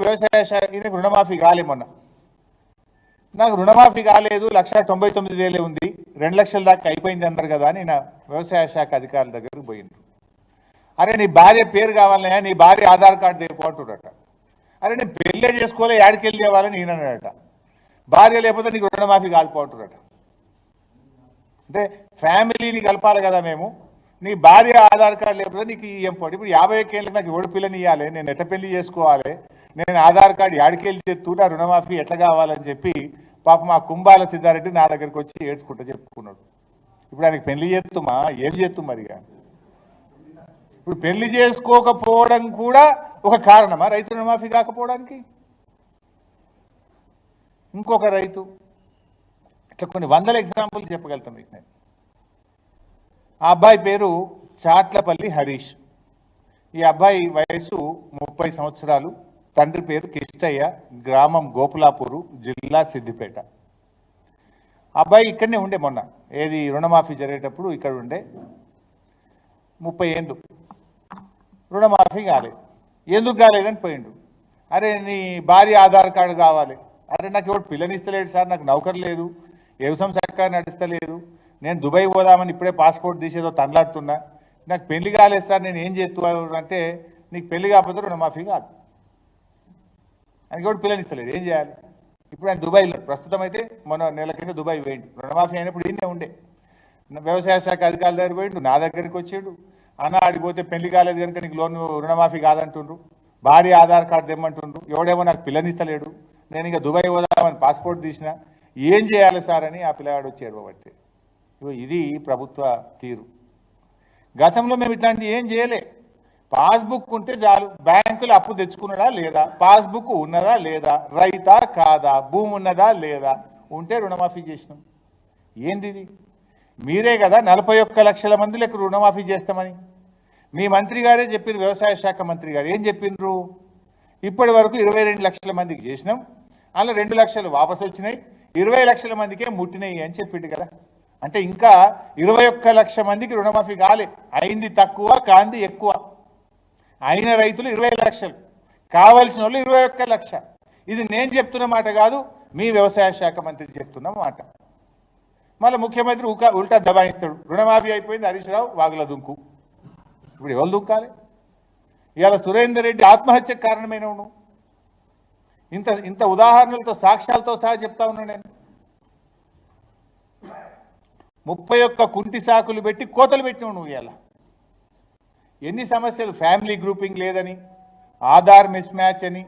వ్యవసాయ శాఖ ఈయనకు రుణమాఫీ కాలే మొన్న. నాకు రుణమాఫీ కాలేదు, 1,99,000 ఉంది, 2 లక్షల దాకా అయిపోయింది అన్నారు కదా అని నా వ్యవసాయ శాఖ అధికారుల దగ్గరకు పోయిండ్రు. అరే నీ భార్య పేరు కావాలన్నా, నీ భార్య ఆధార్ కార్డు తెపోటుడట. అరే నేను పెళ్ళే చేసుకోలే, యాడికెళ్ళి తేవాలని ఈయన అన్నాడట. భార్య లేకపోతే నీకు రుణమాఫీ కాలిపోటుడట. అంటే ఫ్యామిలీని కలపాలి కదా మేము, నీ భార్య ఆధార్ కార్డు లేకపోతే నీకు ఏం పోటీ. ఇప్పుడు 51 ఏళ్ళకి నాకు ఎవడు పిల్లని ఇవ్వాలి, నేను ఎట్ట పెళ్లి చేసుకోవాలి, నేను ఆధార్ కార్డు యాడికెళ్ళి తెత్తున్నా, రుణమాఫీ ఎట్లా కావాలని చెప్పి పాపం మా కుంభాల సిద్ధారెడ్డి నా దగ్గరికి వచ్చి ఏడ్చుకుంటూ చెప్పుకున్నాడు. ఇప్పుడు ఆయనకి పెళ్లి చేస్తుమా, ఏం చేస్తు మరిగా. ఇప్పుడు పెళ్లి చేసుకోకపోవడం కూడా ఒక కారణమా రైతు రుణమాఫీ కాకపోవడానికి? ఇంకొక రైతు ఇట్లా కొన్ని వందల ఎగ్జాంపుల్స్ చెప్పగలుగుతాం మీకు నేను. ఆ అబ్బాయి పేరు చాట్లపల్లి హరీష్. ఈ అబ్బాయి వయసు 30 సంవత్సరాలు. తండ్రి పేరు కిష్టయ్య, గ్రామం గోపులాపూరు, జిల్లా సిద్దిపేట. అబ్బాయి ఇక్కడనే ఉండే, మొన్న ఏది రుణమాఫీ జరిగేటప్పుడు ఇక్కడ ఉండే. 30 ఏళ్ళు రుణమాఫీ కాలేదు. ఎందుకు కాలేదని పోయిండు. అరే నీ భార్య ఆధార్ కార్డు కావాలి. అరే నాకు ఎవరు పిల్లనిస్తలేడు సార్, నాకు నౌకరు లేదు, వ్యవసాయం చక్కగా నడుస్తలేదు, నేను దుబాయ్ పోదామని ఇప్పుడే పాస్పోర్ట్ తీసేదో తండ్లాడుతున్నా, నాకు పెళ్లి కాలేదు సార్, నేను ఏం చేస్తున్నాను అంటే, నీకు పెళ్లి కాకపోతే రుణమాఫీ కాదు. ఆయనకి ఎవరు పిల్లనిస్తలేడు, ఏం చేయాలి? ఇప్పుడు ఆయన దుబాయ్లో ప్రస్తుతం అయితే మొన్న నెల కింద దుబాయ్ పోయిండు. రుణమాఫీ అయినప్పుడు ఈయనే ఉండే. వ్యవసాయ శాఖ అధికారుల దగ్గర పోయిండు, నా దగ్గరికి వచ్చాడు. అన్న ఆడిపోతే పెళ్లి కాలేదు కనుక నీకు లోన్ రుణమాఫీ కాదంటుండ్రు, భార్య ఆధార్ కార్డు తెమ్మంటుండ్రు, ఎవడేమో నాకు పిల్లనిస్తలేడు, నేను ఇంకా దుబాయ్ పోదామని పాస్పోర్ట్ తీసిన, ఏం చేయాలి సార్ అని ఆ పిల్లవాడు వచ్చాడు. కాబట్టి ఇది ప్రభుత్వ తీరు. గతంలో మేము ఇట్లాంటివి ఏం చేయలే. పాస్బుక్ ఉంటే చాలు, బ్యాంకులు అప్పు తెచ్చుకున్నాడా లేదా, పాస్బుక్ ఉన్నదా లేదా, రైతా కాదా, భూమి ఉన్నదా లేదా, ఉంటే రుణమాఫీ చేసినాం. ఏంది ఇది? మీరే కదా 41 లక్షల మందిలకు రుణమాఫీ చేస్తామని మీ మంత్రి గారే చెప్పారు, వ్యవసాయ శాఖ మంత్రి గారు ఏం చెప్పిండ్రు, ఇప్పటి వరకు 22 లక్షల మందికి చేసినాం, అలా 2 లక్షలు వాపసు వచ్చినాయి, 20 లక్షల మందికే ముట్టినాయి అని చెప్పిండు కదా. అంటే ఇంకా 21 లక్ష మందికి రుణమాఫీ కాలే. అయింది తక్కువ, కాంది ఎక్కువ. అయిన రైతులు 20 లక్షలు, కావాల్సిన వాళ్ళు 21 లక్ష. ఇది నేను చెప్తున్న మాట కాదు, మీ వ్యవసాయ శాఖ మంత్రి చెప్తున్న మాట. మళ్ళీ ముఖ్యమంత్రి ఉల్టా దబాయిస్తాడు, రుణమాఫీ అయిపోయింది హరీష్ రావు వాగుల దుంకు. ఇప్పుడు ఎవరు దుంకాలి? ఇవాళ సురేందర్ రెడ్డి ఆత్మహత్యకు కారణమైన నువ్వు. ఇంత ఉదాహరణలతో సాక్ష్యాలతో సహా చెప్తా ఉన్నా నేను. 31 కుంటి సాకులు పెట్టి కోతలు పెట్టినావు నువ్వు. ఇవాళ ఎన్ని సమస్యలు, ఫ్యామిలీ గ్రూపింగ్ లేదని, ఆధార్ మిస్ మ్యాచ్ అని,